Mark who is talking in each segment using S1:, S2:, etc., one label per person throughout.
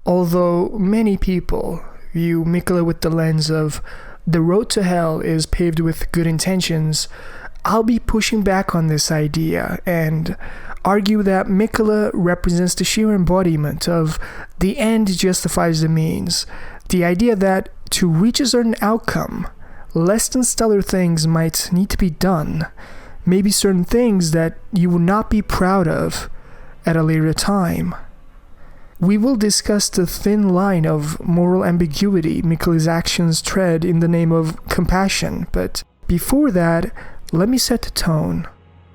S1: Although many people view Miquella with the lens of the road to hell is paved with good intentions, I'll be pushing back on this idea and argue that Miquella represents the sheer embodiment of the end justifies the means. The idea that to reach a certain outcome, less than stellar things might need to be done. Maybe certain things that you would not be proud of at a later time. We will discuss the thin line of moral ambiguity Miquella's actions tread in the name of compassion, but before that, let me set the tone.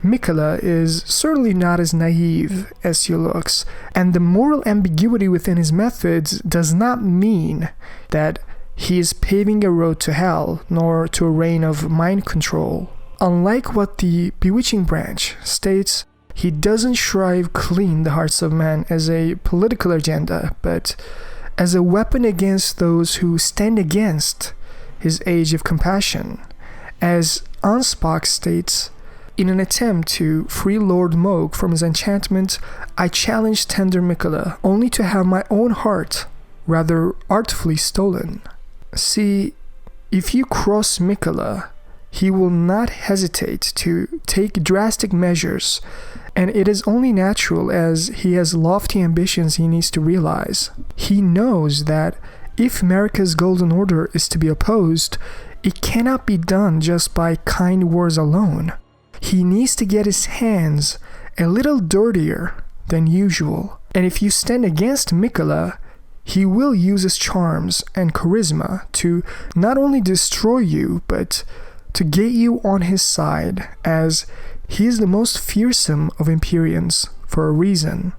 S1: Miquella is certainly not as naive as he looks, and the moral ambiguity within his methods does not mean that he is paving a road to hell, nor to a reign of mind control. Unlike what the Bewitching branch states, he doesn't shrive clean the hearts of men as a political agenda, but as a weapon against those who stand against his age of compassion. As Ansbach states, in an attempt to free Lord Mohg from his enchantment, I challenged tender Miquella, only to have my own heart rather artfully stolen. See, if you cross Miquella, he will not hesitate to take drastic measures, and it is only natural as he has lofty ambitions he needs to realize. He knows that if Marika's Golden Order is to be opposed, it cannot be done just by kind words alone. He needs to get his hands a little dirtier than usual, and if you stand against Miquella, he will use his charms and charisma to not only destroy you, but to get you on his side, as he is the most fearsome of Empyreans for a reason.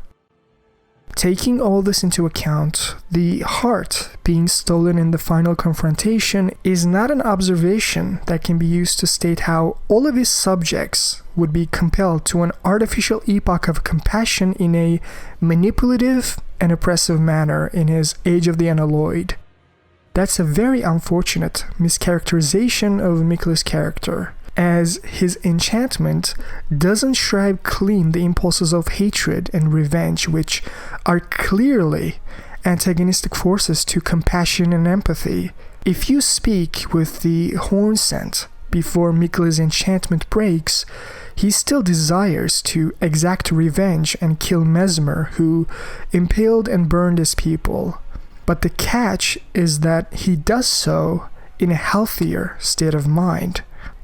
S1: Taking all this into account, the heart being stolen in the final confrontation is not an observation that can be used to state how all of his subjects would be compelled to an artificial epoch of compassion in a manipulative and oppressive manner in his Age of the Unalloyed. That's a very unfortunate mischaracterization of Miquella's character, as his enchantment doesn't shrive clean the impulses of hatred and revenge, which are clearly antagonistic forces to compassion and empathy. If you speak with the Hornsent before Miquella's enchantment breaks, he still desires to exact revenge and kill Mesmer, who impaled and burned his people. But the catch is that he does so in a healthier state of mind.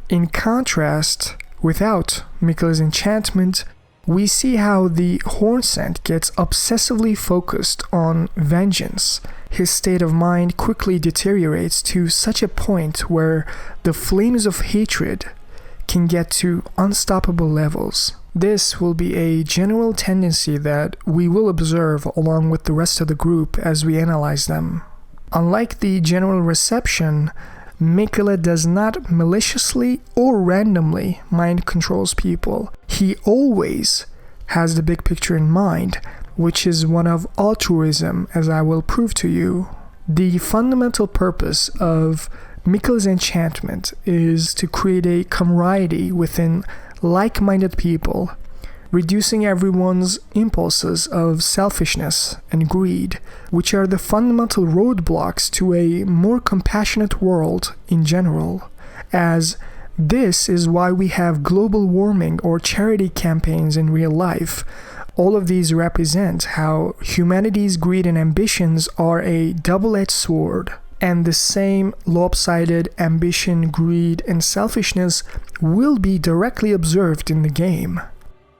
S1: In contrast, without Miquella's enchantment, we see how the Hornsent gets obsessively focused on vengeance. His state of mind quickly deteriorates to such a point where the flames of hatred can get to unstoppable levels. This will be a general tendency that we will observe along with the rest of the group as we analyze them. Unlike the general reception, Miquella does not maliciously or randomly mind controls people. He always has the big picture in mind, which is one of altruism, as I will prove to you. The fundamental purpose of Miquella's enchantment is to create a camaraderie within like-minded people, reducing everyone's impulses of selfishness and greed, which are the fundamental roadblocks to a more compassionate world in general, as this is why we have global warming or charity campaigns in real life. All of these represent how humanity's greed and ambitions are a double-edged sword, and the same lopsided ambition, greed, and selfishness will be directly observed in the game.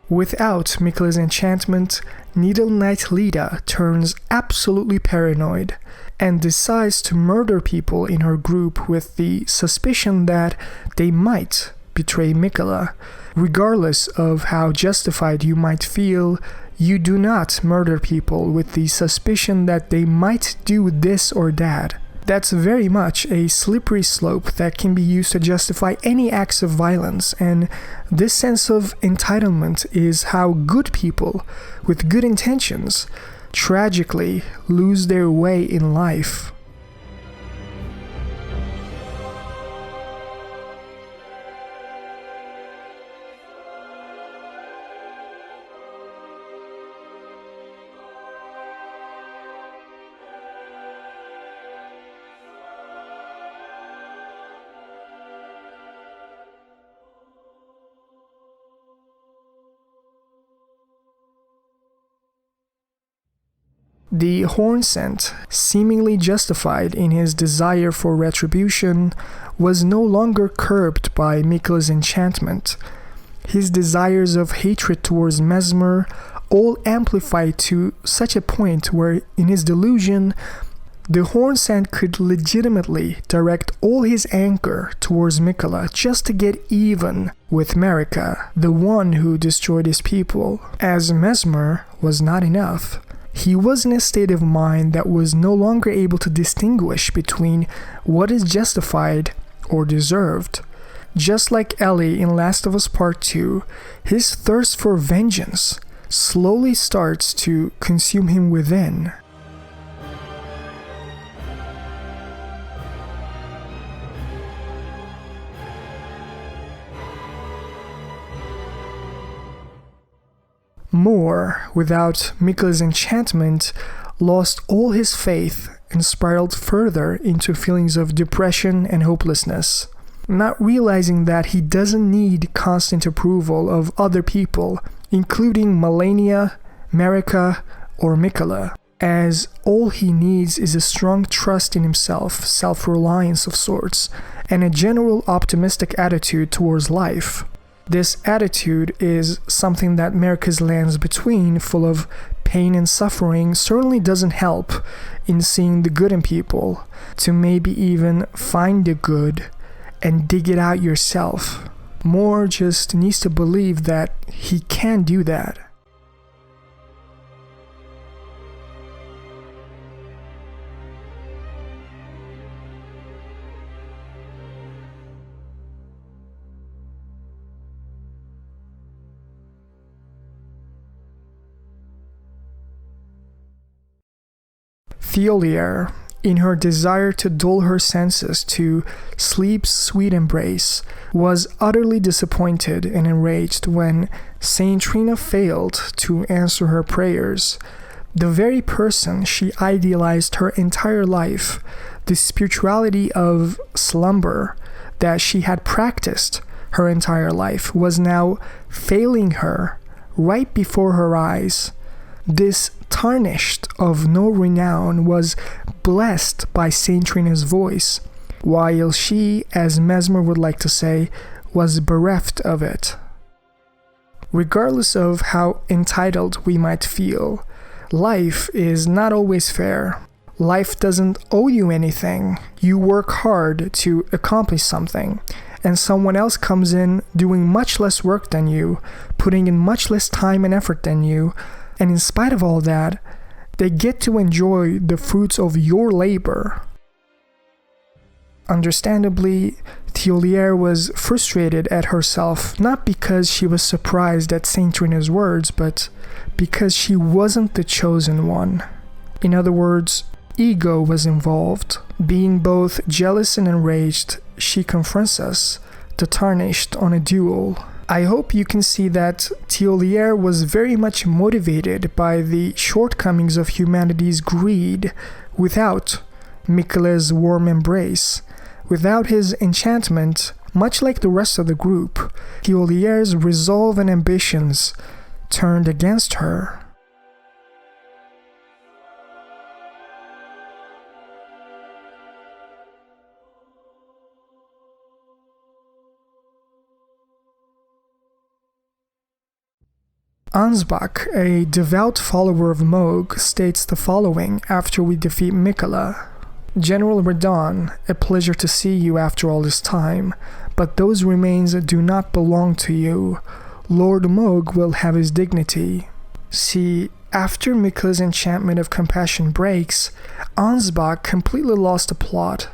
S1: Without Miquella's enchantment, Needle Knight Leda turns absolutely paranoid and decides to murder people in her group with the suspicion that they might betray Miquella. Regardless of how justified you might feel, you do not murder people with the suspicion that they might do this or that. That's very much a slippery slope that can be used to justify any acts of violence, and this sense of entitlement is how good people with good intentions tragically lose their way in life. The Hornsent, seemingly justified in his desire for retribution, was no longer curbed by Miquella's enchantment. His desires of hatred towards Mesmer all amplified to such a point where, in his delusion, the Hornsent could legitimately direct all his anger towards Miquella just to get even with Marika, the one who destroyed his people. As Mesmer was not enough, he was in a state of mind that was no longer able to distinguish between what is justified or deserved. Just like Ellie in Last of Us Part 2, his thirst for vengeance slowly starts to consume him within. Moore, without Miquella's enchantment, lost all his faith and spiraled further into feelings of depression and hopelessness, not realizing that he doesn't need constant approval of other people, including Malenia, Marika, or Miquella, as all he needs is a strong trust in himself, self-reliance of sorts, and a general optimistic attitude towards life. This attitude is something that Marika's lands between, full of pain and suffering, certainly doesn't help in seeing the good in people, to maybe even find the good and dig it out yourself. Moore just needs to believe that he can do that. Thiollier, in her desire to dull her senses to sleep's sweet embrace, was utterly disappointed and enraged when Saint Trina failed to answer her prayers. The very person she idealized her entire life, the spirituality of slumber that she had practiced her entire life, was now failing her right before her eyes. This tarnished of no renown was blessed by Saint Trina's voice, while she, as Mesmer would like to say, was bereft of it. Regardless of how entitled we might feel, life is not always fair. Life doesn't owe you anything. You work hard to accomplish something, and someone else comes in doing much less work than you, putting in much less time and effort than you, and in spite of all that, they get to enjoy the fruits of your labor. Understandably, Thiollier was frustrated at herself, not because she was surprised at Saint Trina's words, but because she wasn't the chosen one. In other words, ego was involved. Being both jealous and enraged, she confronts us, the Tarnished, on a duel. I hope you can see that Thiollier was very much motivated by the shortcomings of humanity's greed without Miquella's warm embrace. Without his enchantment, much like the rest of the group, Thiollier's resolve and ambitions turned against her. Ansbach, a devout follower of Mohg, states the following after we defeat Miquella. General Radahn, a pleasure to see you after all this time, but those remains do not belong to you. Lord Mohg will have his dignity. See, after Miquella's enchantment of compassion breaks, Ansbach completely lost the plot.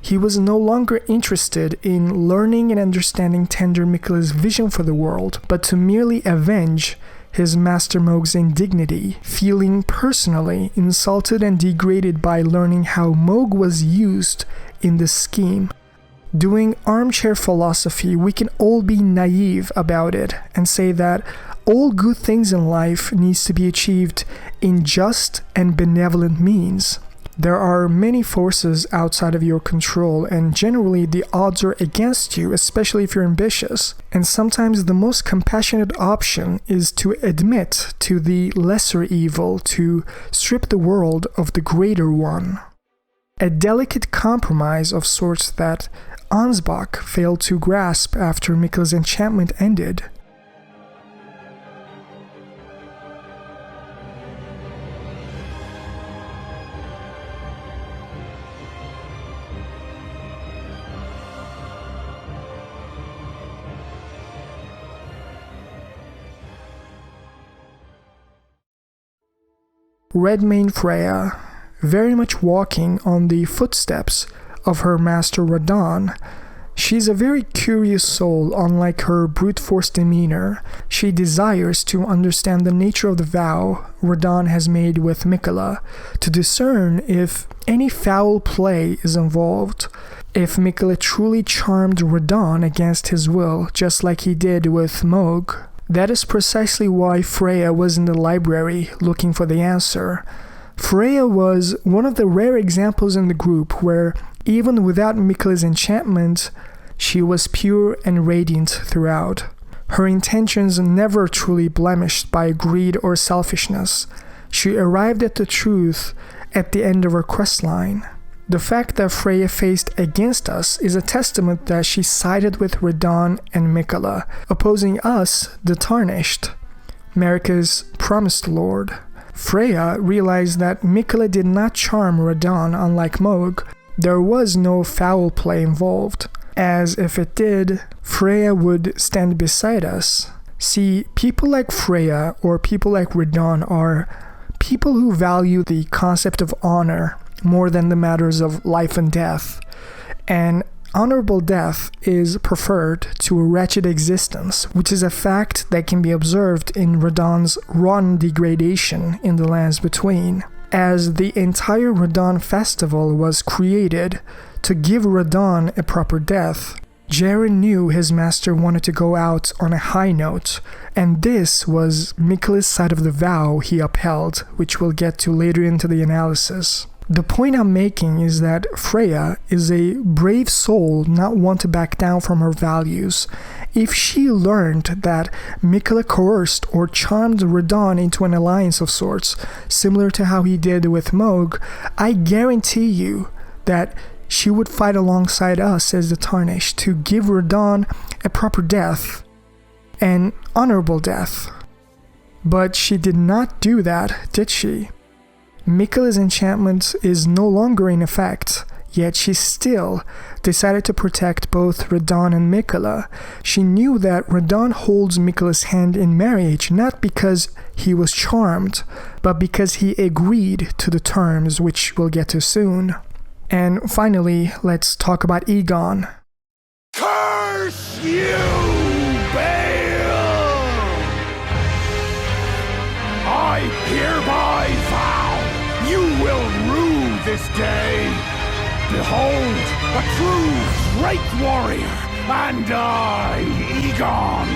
S1: He was no longer interested in learning and understanding tender Miquella's vision for the world, but to merely avenge his master Mohg's indignity, feeling personally insulted and degraded by learning how Mohg was used in this scheme. Doing armchair philosophy, we can all be naive about it and say that all good things in life needs to be achieved in just and benevolent means. There are many forces outside of your control, and generally the odds are against you, especially if you're ambitious. And sometimes the most compassionate option is to admit to the lesser evil, to strip the world of the greater one. A delicate compromise of sorts that Ansbach failed to grasp after Miquella's enchantment ended. Redmane Freyja, very much walking on the footsteps of her master Radahn. She's a very curious soul, unlike her brute force demeanor. She desires to understand the nature of the vow Radahn has made with Miquella, to discern if any foul play is involved, if Miquella truly charmed Radahn against his will, just like he did with Mohg. That is precisely why Freyja was in the library looking for the answer. Freyja was one of the rare examples in the group where, even without Miquella's enchantment, she was pure and radiant throughout. Her intentions never truly blemished by greed or selfishness. She arrived at the truth at the end of her questline. The fact that Freyja faced against us is a testament that she sided with Radahn and Miquella, opposing us, the Tarnished, Marika's promised lord. Freyja realized that Miquella did not charm Radahn unlike Mohg. There was no foul play involved, as if it did, Freyja would stand beside us. See, people like Freyja or people like Radahn are people who value the concept of honor more than the matters of life and death, and honorable death is preferred to a wretched existence, which is a fact that can be observed in Radahn's rotten degradation in the lands between. As the entire Radahn festival was created to give Radahn a proper death, Jaren knew his master wanted to go out on a high note, and this was Miquella's side of the vow he upheld, which we'll get to later into the analysis. The point I'm making is that Freyja is a brave soul, not one to back down from her values. If she learned that Miquella coerced or charmed Radahn into an alliance of sorts, similar to how he did with Mohg, I guarantee you that she would fight alongside us as the Tarnished to give Radahn a proper death, an honorable death. But she did not do that, did she? Miquella's enchantment is no longer in effect, yet she still decided to protect both Radahn and Miquella. She knew that Radahn holds Miquella's hand in marriage not because he was charmed, but because he agreed to the terms, which we'll get to soon. And finally, let's talk about Egon.
S2: Curse you, BAAYLE! I hereby vow you will rue this day. Behold, a true great warrior, and I, Egon,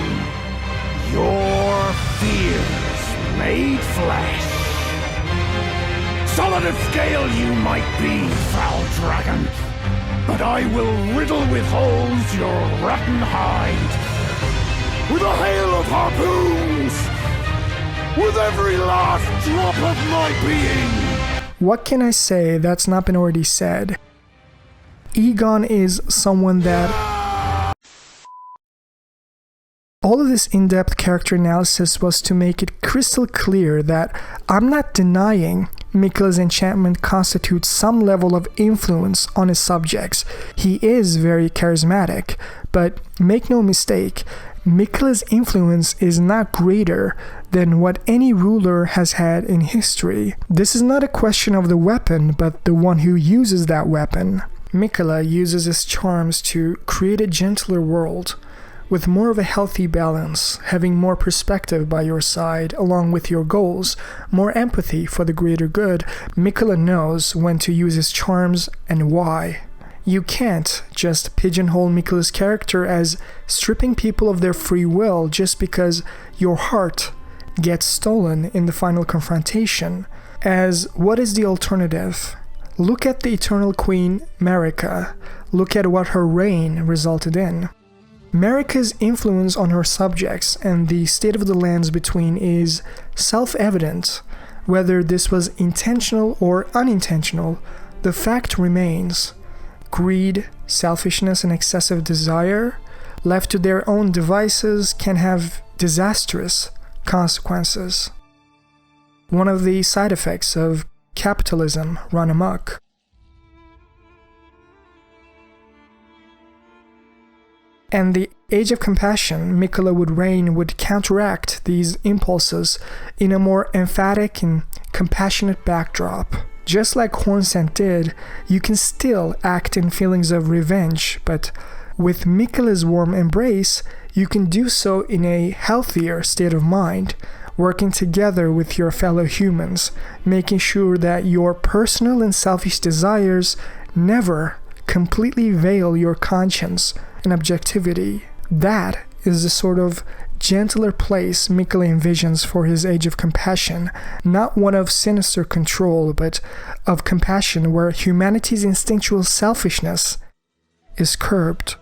S2: your fears made flesh. Solid of scale you might be, foul dragon, but I will riddle with holes your rotten hide with a hail of harpoons, with every last drop of my being.
S1: What can I say that's not been already said? Egon is someone that... All of this in-depth character analysis was to make it crystal clear that I'm not denying Miquella's enchantment constitutes some level of influence on his subjects. He is very charismatic, but make no mistake, Miquella's influence is not greater than what any ruler has had in history. This is not a question of the weapon, but the one who uses that weapon. Miquella uses his charms to create a gentler world, with more of a healthy balance, having more perspective by your side along with your goals, more empathy for the greater good. Miquella knows when to use his charms and why. You can't just pigeonhole Miquella's character as stripping people of their free will just because your heart gets stolen in the final confrontation. As what is the alternative? Look at the Eternal Queen, Marika. Look at what her reign resulted in. Marika's influence on her subjects and the state of the lands between is self-evident. Whether this was intentional or unintentional, the fact remains. Greed, selfishness, and excessive desire, left to their own devices, can have disastrous consequences. One of the side effects of capitalism run amok. And the Age of Compassion Miquella would reign would counteract these impulses in a more emphatic and compassionate backdrop. Just like Hornsent did, you can still act in feelings of revenge, but with Miquella's warm embrace, you can do so in a healthier state of mind, working together with your fellow humans, making sure that your personal and selfish desires never completely veil your conscience and objectivity. That is the sort of gentler place Miquella envisions for his Age of Compassion, not one of sinister control, but of compassion where humanity's instinctual selfishness is curbed.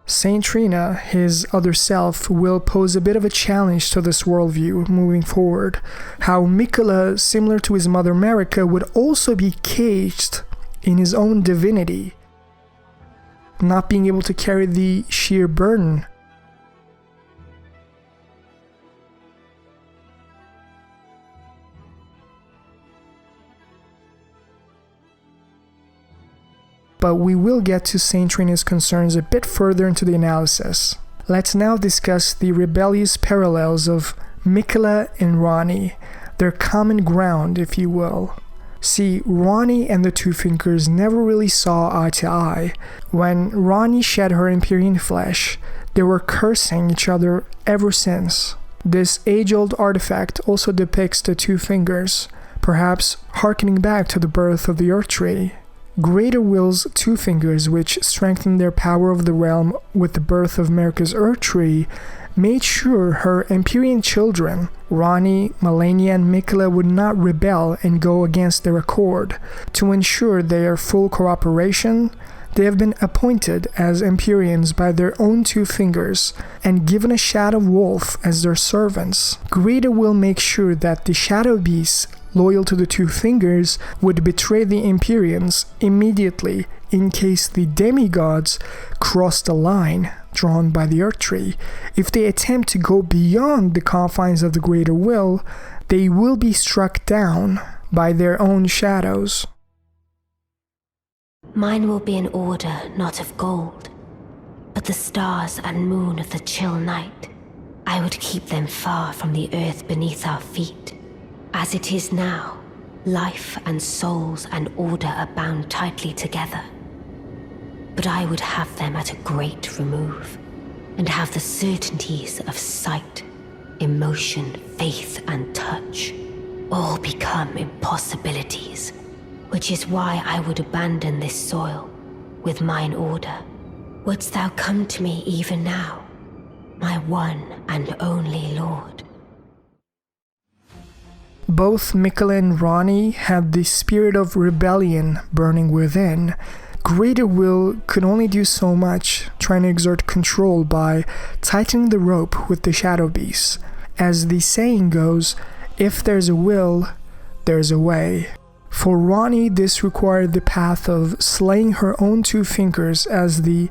S1: Saint Trina, his other self, will pose a bit of a challenge to this worldview moving forward. How Miquella, similar to his mother Marika, would also be caged in his own divinity, not being able to carry the sheer burden. But we will get to Saint Trina's concerns a bit further into the analysis. Let's now discuss the rebellious parallels of Miquella and Ranni, their common ground, if you will. See, Ranni and the Two Fingers never really saw eye to eye. When Ranni shed her Empyrean flesh, they were cursing each other ever since. This age-old artifact also depicts the Two Fingers, perhaps harkening back to the birth of the Erdtree. Greater Will's Two Fingers, which strengthened their power of the realm with the birth of Marika's Erdtree, made sure her Empyrean children, Ranni, Malenia, and Miquella, would not rebel and go against their accord. To ensure their full cooperation, they have been appointed as Empyreans by their own Two Fingers and given a Shadow Wolf as their servants. Greater Will make sure that the Shadow Beasts loyal to the Two Fingers would betray the Empyreans immediately in case the demigods cross the line drawn by the Erdtree. If they attempt to go beyond the confines of the Greater Will, they will be struck down by their own shadows.
S3: Mine will be an order not of gold, but the stars and moon of the chill night. I would keep them far from the earth beneath our feet. As it is now, life and souls and order are bound tightly together. But I would have them at a great remove, and have the certainties of sight, emotion, faith, and touch all become impossibilities, which is why I would abandon this soil with mine order. Wouldst thou come to me even now, my one and only Lord?
S1: Both Miquella and Ranni had the spirit of rebellion burning within. Greater Will could only do so much, trying to exert control by tightening the rope with the Shadow Beasts. As the saying goes, if there's a will, there's a way. For Ranni, this required the path of slaying her own Two Fingers, as the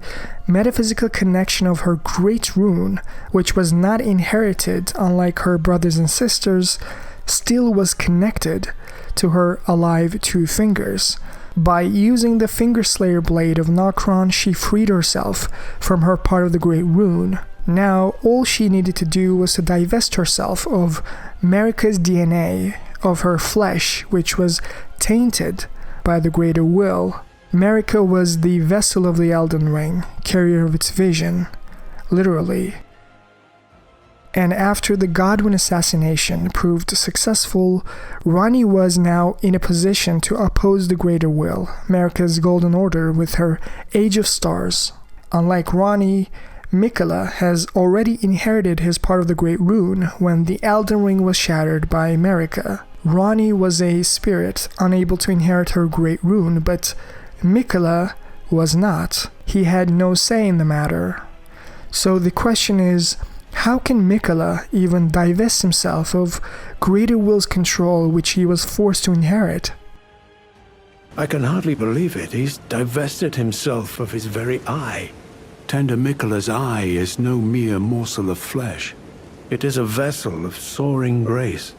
S1: metaphysical connection of her great rune, which was not inherited unlike her brothers and sisters, still was connected to her alive Two Fingers. By using the Fingerslayer blade of Nokron, she freed herself from her part of the Great Rune. Now, all she needed to do was to divest herself of Marika's DNA, of her flesh, which was tainted by the Greater Will. Marika was the vessel of the Elden Ring, carrier of its vision, literally. And after the Godwyn assassination proved successful, Ranni was now in a position to oppose the Greater Will, Marika's Golden Order, with her Age of Stars. Unlike Ranni, Miquella has already inherited his part of the Great Rune when the Elden Ring was shattered by Marika. Ranni was a spirit unable to inherit her great rune, but Miquella was not. He had no say in the matter. So the question is, how can Miquella even divest himself of greater will's control which he was forced to inherit?
S4: I can hardly believe it. He's divested himself of his very eye. Tender Miquella's eye is no mere morsel of flesh. It is a vessel of soaring grace,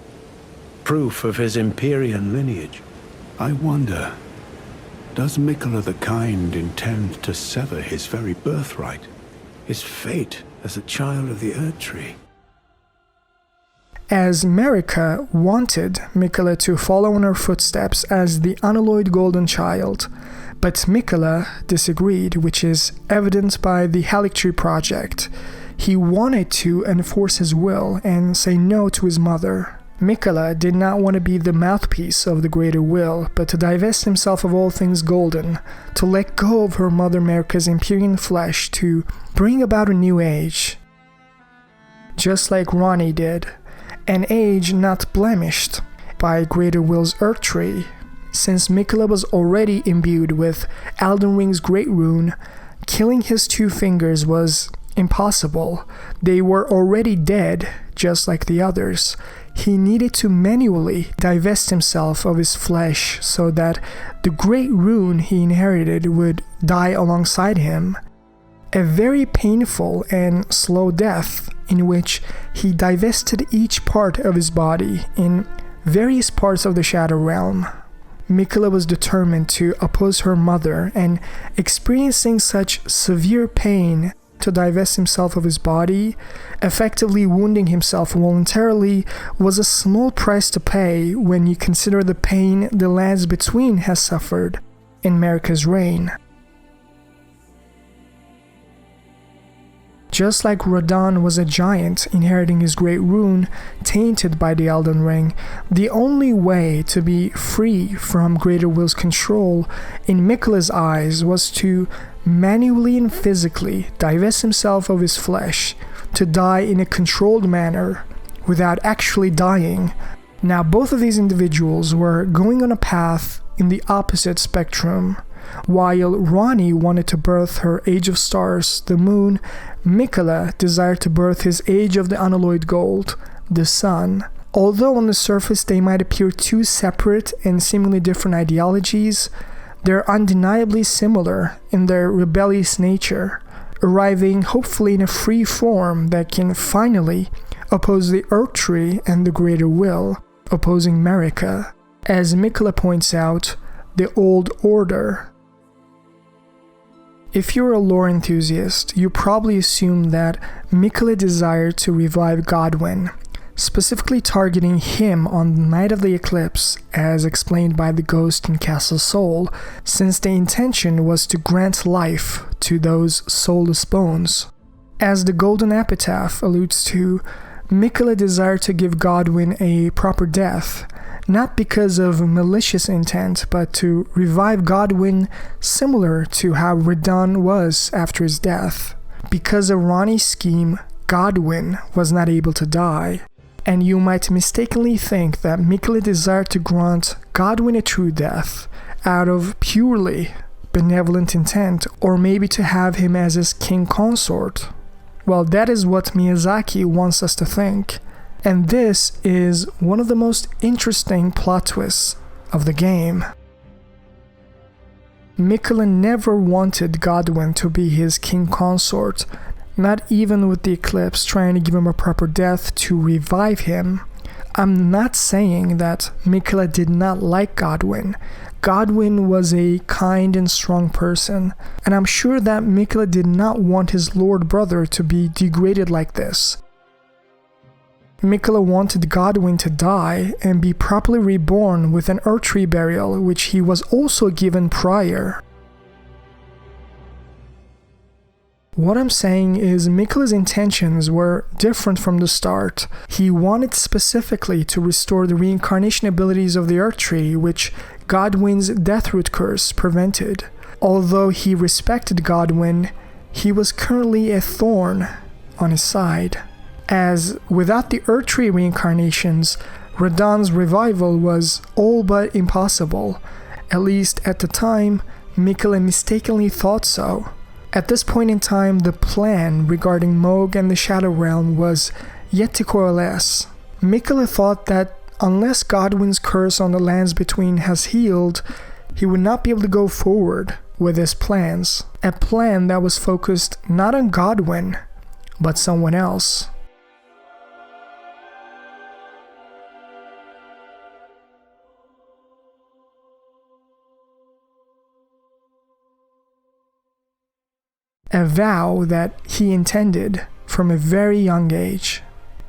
S4: proof of his Empyrean lineage. I wonder, does Miquella the Kind intend to sever his very birthright, his fate as a child of the Erdtree?
S1: As Marika wanted Miquella to follow in her footsteps as the unalloyed golden child, but Miquella disagreed, which is evident by the Erdtree project. He wanted to enforce his will and say no to his mother. Miquella did not want to be the mouthpiece of the greater will, but to divest himself of all things golden, to let go of her mother Marika's Empyrean flesh, to bring about a new age. Just like Ranni did, an age not blemished by greater will's Erdtree. Since Miquella was already imbued with Elden Ring's great rune, killing his two fingers was impossible. They were already dead, just like the others. He needed to manually divest himself of his flesh so that the great rune he inherited would die alongside him. A very painful and slow death in which he divested each part of his body in various parts of the Shadow Realm. Miquella was determined to oppose her mother, and experiencing such severe pain to divest himself of his body, effectively wounding himself voluntarily, was a small price to pay when you consider the pain the lands between has suffered in Marika's reign. Just like Radahn was a giant inheriting his great rune, tainted by the Elden Ring, the only way to be free from greater will's control in Miquella's eyes was to manually and physically divest himself of his flesh, to die in a controlled manner without actually dying. Now both of these individuals were going on a path in the opposite spectrum. While Ranni wanted to birth her Age of Stars, the moon, Miquella desired to birth his Age of the Unalloyed Gold, the sun. Although on the surface they might appear two separate and seemingly different ideologies, they're undeniably similar in their rebellious nature, arriving hopefully in a free form that can finally oppose the Erdtree and the greater will, opposing Marika. As Miquella points out, the old order. If you're a lore enthusiast, you probably assume that Miquella desired to revive Godwyn, specifically targeting him on the night of the eclipse, as explained by the ghost in Castle Sol, since the intention was to grant life to those soulless bones. As the Golden Epitaph alludes to, Miquella desired to give Godwyn a proper death, not because of malicious intent, but to revive Godwyn similar to how Radahn was after his death. Because of Ranni's scheme, Godwyn was not able to die, and you might mistakenly think that Miquella desired to grant Godwyn a true death out of purely benevolent intent, or maybe to have him as his king consort. Well, that is what Miyazaki wants us to think. And this is one of the most interesting plot twists of the game. Miquella never wanted Godwyn to be his king consort, not even with the eclipse trying to give him a proper death to revive him. I'm not saying that Miquella did not like Godwyn. Godwyn was a kind and strong person, and I'm sure that Miquella did not want his lord brother to be degraded like this. Miquella wanted Godwyn to die and be properly reborn with an Erdtree burial, which he was also given prior. What I'm saying is Miquella's intentions were different from the start. He wanted specifically to restore the reincarnation abilities of the Erdtree, which Godwyn's Deathroot curse prevented. Although he respected Godwyn, he was currently a thorn on his side, as without the Erdtree reincarnations, Radahn's revival was all but impossible. At least at the time, Miquella mistakenly thought so. At this point in time, the plan regarding Mohg and the Shadow Realm was yet to coalesce. Miquella thought that unless Godwyn's curse on the lands between has healed, he would not be able to go forward with his plans. A plan that was focused not on Godwyn, but someone else. A vow that he intended from a very young age.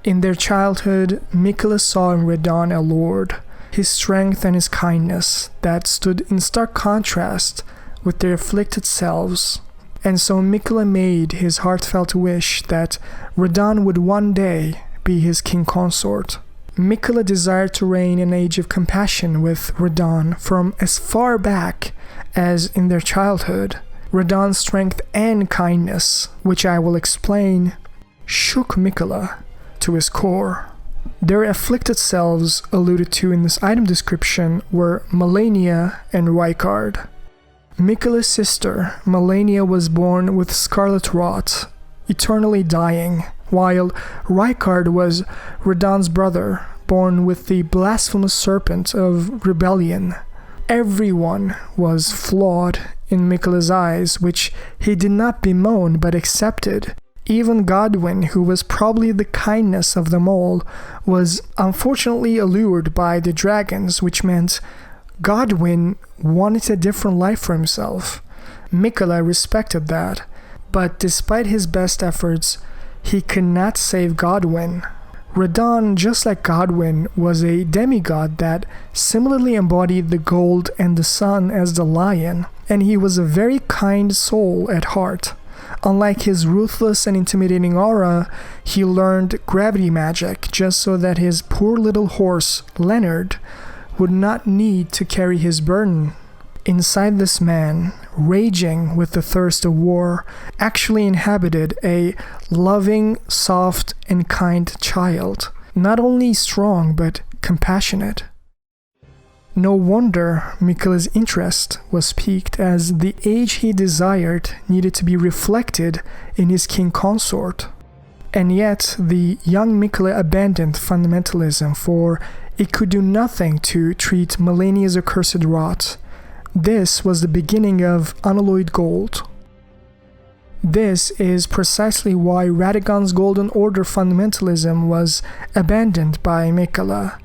S1: In their childhood, Miquella saw in Radahn a lord, his strength and his kindness that stood in stark contrast with their afflicted selves. And so Miquella made his heartfelt wish that Radahn would one day be his king consort. Miquella desired to reign an age of compassion with Radahn from as far back as in their childhood. Radahn's strength and kindness, which I will explain, shook Miquella to his core. Their afflicted selves alluded to in this item description were Malenia and Rykard. Miquella's sister, Malenia, was born with scarlet rot, eternally dying, while Rykard was Radahn's brother, born with the blasphemous serpent of Rebellion. Everyone was flawed in Miquella's eyes, which he did not bemoan but accepted. Even Godwyn, who was probably the kindness of them all, was unfortunately allured by the dragons, which meant Godwyn wanted a different life for himself. Miquella respected that, but despite his best efforts, he could not save Godwyn. Radahn, just like Godwyn, was a demigod that similarly embodied the gold and the sun as the lion, and he was a very kind soul at heart. Unlike his ruthless and intimidating aura, he learned gravity magic just so that his poor little horse, Leonard, would not need to carry his burden. Inside this man, raging with the thirst of war, actually inhabited a loving, soft, and kind child, not only strong but compassionate. No wonder Miquella's interest was piqued, as the age he desired needed to be reflected in his king consort. And yet, the young Miquella abandoned fundamentalism, for it could do nothing to treat Malenia's accursed rot. This was the beginning of unalloyed gold. This is precisely why Radagon's Golden Order fundamentalism was abandoned by Miquella.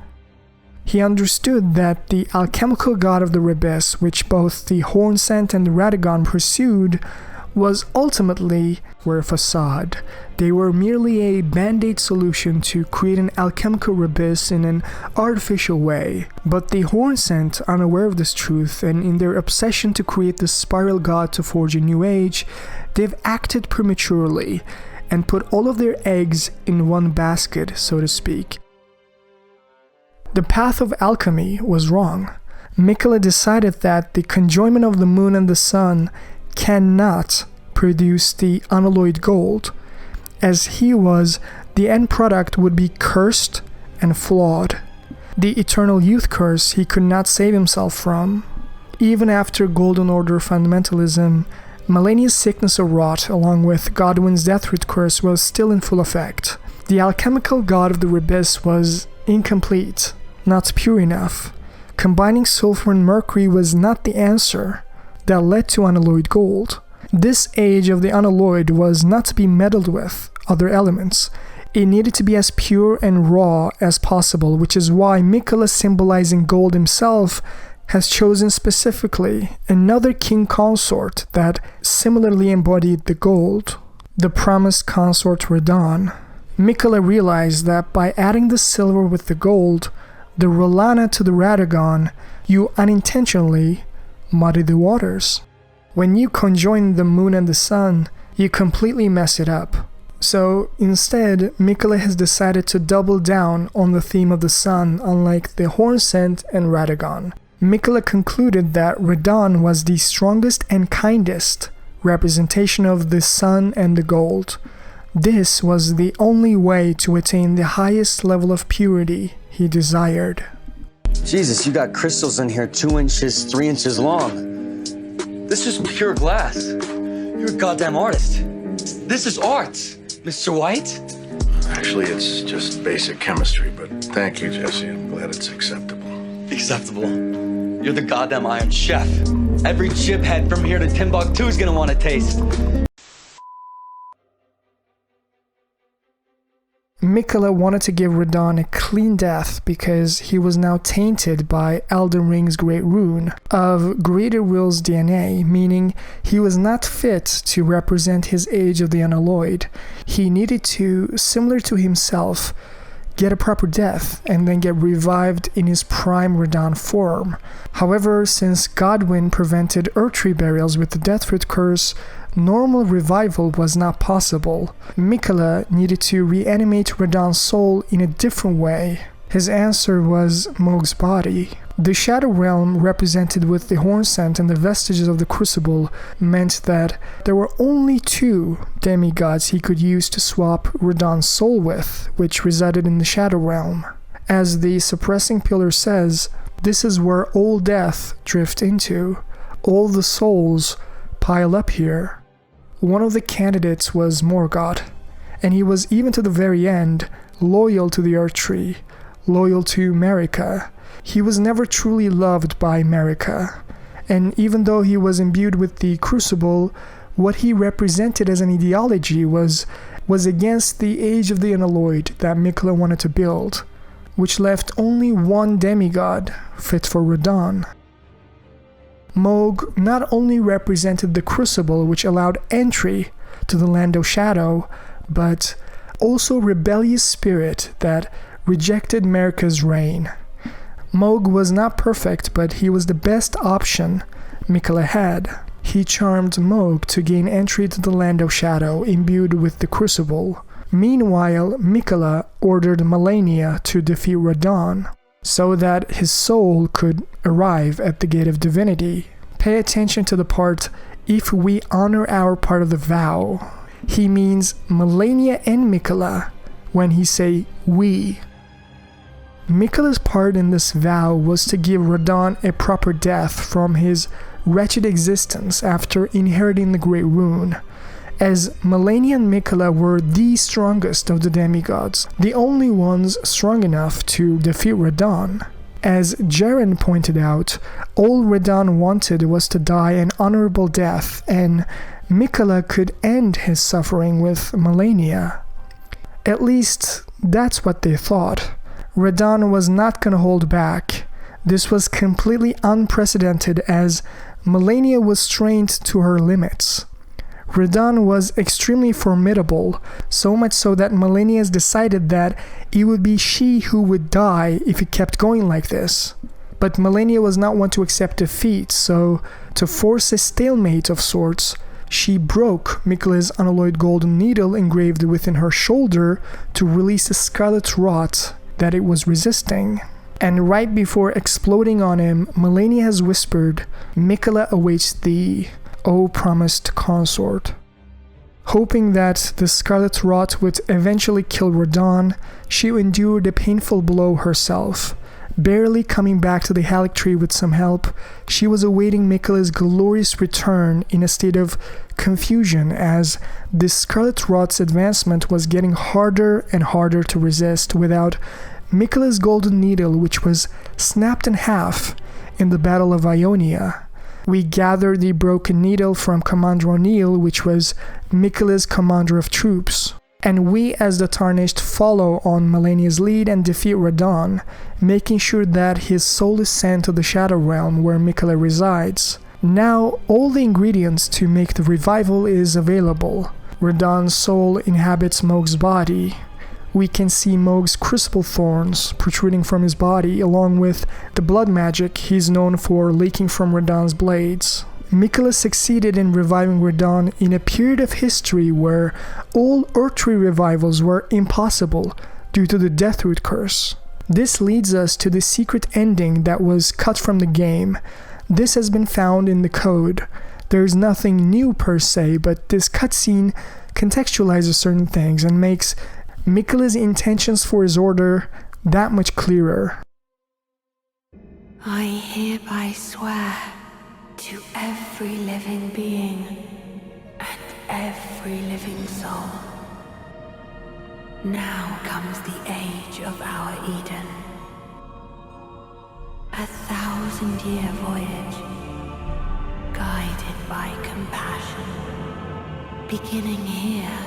S1: He understood that the alchemical god of the Rebellious, which both the Hornsent and the Radagon pursued, was ultimately a facade. They were merely a band-aid solution to create an alchemical Rebellious in an artificial way. But the Hornsent, unaware of this truth, and in their obsession to create the spiral god to forge a new age, they've acted prematurely and put all of their eggs in one basket, so to speak. The path of alchemy was wrong. Miquella decided that the conjoinment of the moon and the sun cannot produce the unalloyed gold. As he was, the end product would be cursed and flawed. The eternal youth curse he could not save himself from. Even after Golden Order fundamentalism, Malenia's sickness of rot, along with Godwyn's deathroot curse, was still in full effect. The alchemical god of the Rebellious was incomplete, not pure enough. Combining sulfur and mercury was not the answer that led to unalloyed gold. This age of the unalloyed was not to be meddled with other elements. It needed to be as pure and raw as possible, which is why Miquella, symbolizing gold himself, has chosen specifically another king consort that similarly embodied the gold, the promised consort Radahn. Miquella realized that by adding the silver with the gold, the Rolana to the Radagon, you unintentionally muddy the waters. When you conjoin the moon and the sun, you completely mess it up. So instead, Miquella has decided to double down on the theme of the sun, unlike the Hornsent and Radagon. Miquella concluded that Radahn was the strongest and kindest representation of the sun and the gold. This was the only way to attain the highest level of purity, he desired.
S5: Jesus, you got crystals in here 2 inches, 3 inches long. This is pure glass. You're a goddamn artist. This is art, Mr. White.
S6: Actually, it's just basic chemistry, but thank you, Jesse. I'm glad it's acceptable.
S5: Acceptable. You're the goddamn Iron Chef. Every chiphead from here to Timbuktu is gonna want to taste.
S1: Miquella wanted to give Radahn a clean death because he was now tainted by Elden Ring's Great Rune of Greater Will's DNA, meaning he was not fit to represent his age of the unalloyed. He needed to, similar to himself, get a proper death and then get revived in his prime Radahn form. However, since Godwyn prevented Erdtree burials with the Deathroot curse, normal revival was not possible. Miquella needed to reanimate Radahn's soul in a different way. His answer was Mohg's body. The Shadow Realm, represented with the Hornsent and the vestiges of the Crucible, meant that there were only 2 demigods he could use to swap Radahn's soul with, which resided in the Shadow Realm. As the Suppressing Pillar says, this is where all death drift into. All the souls pile up here. One of the candidates was Morgott, and he was, even to the very end, loyal to the Erdtree, loyal to Marika. He was never truly loved by Marika, and even though he was imbued with the Crucible, what he represented as an ideology was against the age of the unalloyed that Miquella wanted to build, which left only one demigod fit for Radahn. Mohg not only represented the Crucible, which allowed entry to the Land of Shadow, but also rebellious spirit that rejected Marika's reign. Mohg was not perfect, but he was the best option Miquella had. He charmed Mohg to gain entry to the Land of Shadow, imbued with the Crucible. Meanwhile, Miquella ordered Malenia to defeat Radahn, so that his soul could arrive at the Gate of Divinity. Pay attention to the part, if we honor our part of the vow. He means Malenia and Miquella when he say we. Miquella's part in this vow was to give Radahn a proper death from his wretched existence after inheriting the Great Rune, as Malenia and Miquella were the strongest of the demigods, the only ones strong enough to defeat Radahn. As Jaren pointed out, all Radahn wanted was to die an honourable death, and Miquella could end his suffering with Malenia. At least, that's what they thought. Radahn was not going to hold back. This was completely unprecedented, as Malenia was strained to her limits. Radahn was extremely formidable, so much so that Malenia has decided that it would be she who would die if it kept going like this. But Malenia was not one to accept defeat, so to force a stalemate of sorts, she broke Miquella's unalloyed golden needle engraved within her shoulder to release a scarlet rot that it was resisting. And right before exploding on him, Malenia has whispered, "Miquella awaits thee, O promised consort." Hoping that the scarlet rot would eventually kill Radahn, she endured a painful blow herself. Barely coming back to the Erdtree with some help, she was awaiting Miquella's glorious return in a state of confusion, as the scarlet rot's advancement was getting harder and harder to resist without Miquella's golden needle, which was snapped in half in the Battle of Ionia. We gathered the broken needle from Commander O'Neill, which was Miquella's commander of troops, and we as the Tarnished follow on Malenia's lead and defeat Radahn, making sure that his soul is sent to the Shadow Realm where Miquella resides. Now all the ingredients to make the revival is available. Radahn's soul inhabits Mohg's body. We can see Mohg's crucible thorns protruding from his body, along with the blood magic he's known for leaking from Radahn's blades. Miquella succeeded in reviving Radahn in a period of history where all Erdtree revivals were impossible due to the Deathroot curse. This leads us to the secret ending that was cut from the game. This has been found in the code. There's nothing new per se, but this cutscene contextualizes certain things and makes Miquella's intentions for his order that much clearer.
S3: I hereby swear to every living being and every living soul. Now comes the age of our Eden. 1,000-year voyage, guided by compassion. Beginning here,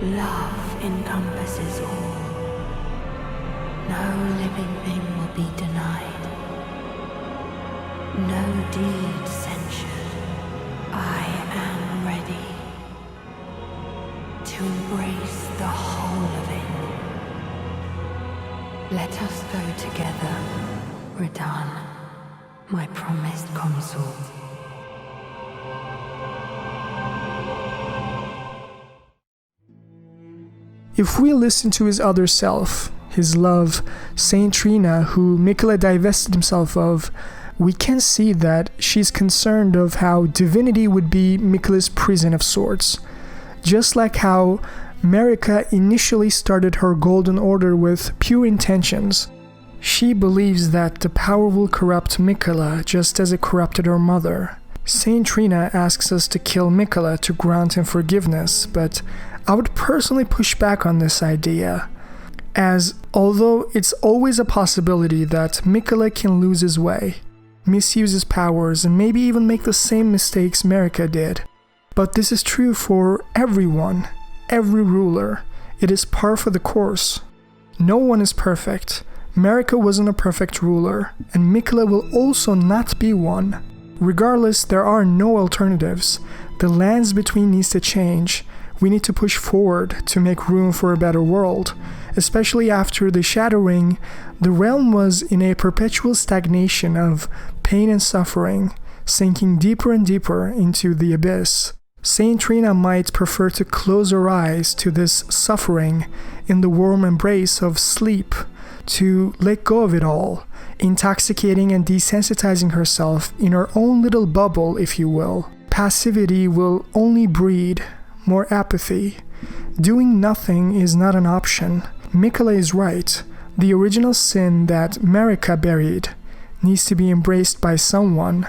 S3: love encompasses all. No living thing will be denied. No deed censured. I am ready to embrace the whole of it. Let us go together, Radahn, my promised consort.
S1: If we listen to his other self, his love, Saint Trina, who Miquella divested himself of, we can see that she's concerned of how divinity would be Miquella's prison of sorts. Just like how Marika initially started her Golden Order with pure intentions, she believes that the power will corrupt Miquella just as it corrupted her mother. Saint Trina asks us to kill Miquella to grant him forgiveness, but I would personally push back on this idea, as although it's always a possibility that Miquella can lose his way, misuse his powers, and maybe even make the same mistakes Marika did. But this is true for everyone, every ruler. It is par for the course. No one is perfect. Marika wasn't a perfect ruler, and Miquella will also not be one. Regardless, there are no alternatives. The lands between needs to change. We need to push forward to make room for a better world. Especially after the Shadowing, the realm was in a perpetual stagnation of pain and suffering, sinking deeper and deeper into the abyss. Saint Trina might prefer to close her eyes to this suffering in the warm embrace of sleep, to let go of it all, intoxicating and desensitizing herself in her own little bubble, if you will. Passivity will only breed more apathy. Doing nothing is not an option. Miquella is right. The original sin that Marika buried needs to be embraced by someone.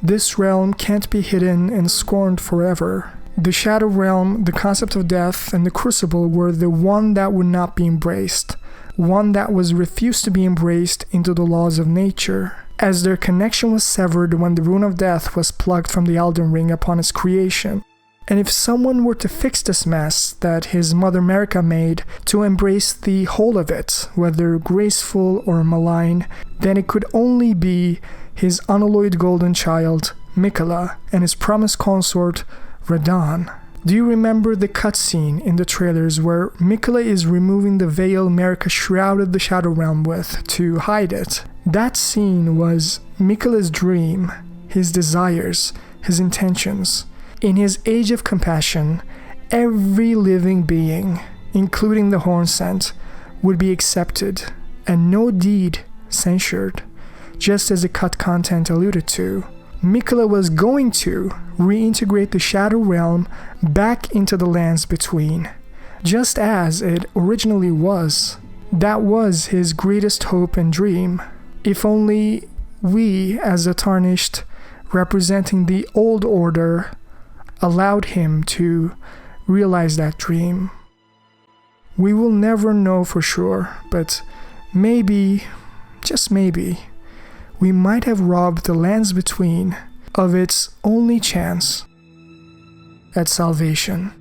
S1: This realm can't be hidden and scorned forever. The Shadow Realm, the concept of death, and the Crucible were the one that would not be embraced, one that was refused to be embraced into the laws of nature, as their connection was severed when the Rune of Death was plucked from the Elden Ring upon its creation. And if someone were to fix this mess that his mother Marika made to embrace the whole of it, whether graceful or malign, then it could only be his unalloyed golden child, Miquella, and his promised consort, Radahn. Do you remember the cutscene in the trailers where Miquella is removing the veil Marika shrouded the Shadow Realm with to hide it? That scene was Miquella's dream, his desires, his intentions. In his age of compassion, every living being, including the Hornsent, would be accepted, and no deed censured, just as the cut content alluded to. Miquella was going to reintegrate the Shadow Realm back into the lands between, just as it originally was. That was his greatest hope and dream. If only we, as the Tarnished, representing the old order, allowed him to realize that dream. We will never know for sure, but maybe, just maybe, we might have robbed the lands between of its only chance at salvation.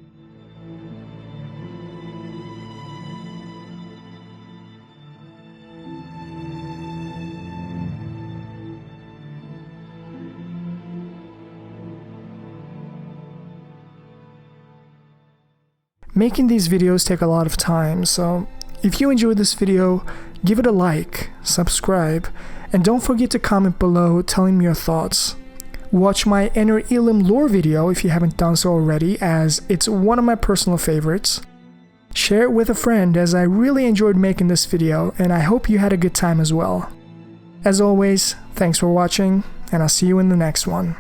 S1: Making these videos take a lot of time, so if you enjoyed this video, give it a like, subscribe, and don't forget to comment below telling me your thoughts. Watch my Enter Elim lore video if you haven't done so already, as it's one of my personal favorites. Share it with a friend, as I really enjoyed making this video, and I hope you had a good time as well. As always, thanks for watching, and I'll see you in the next one.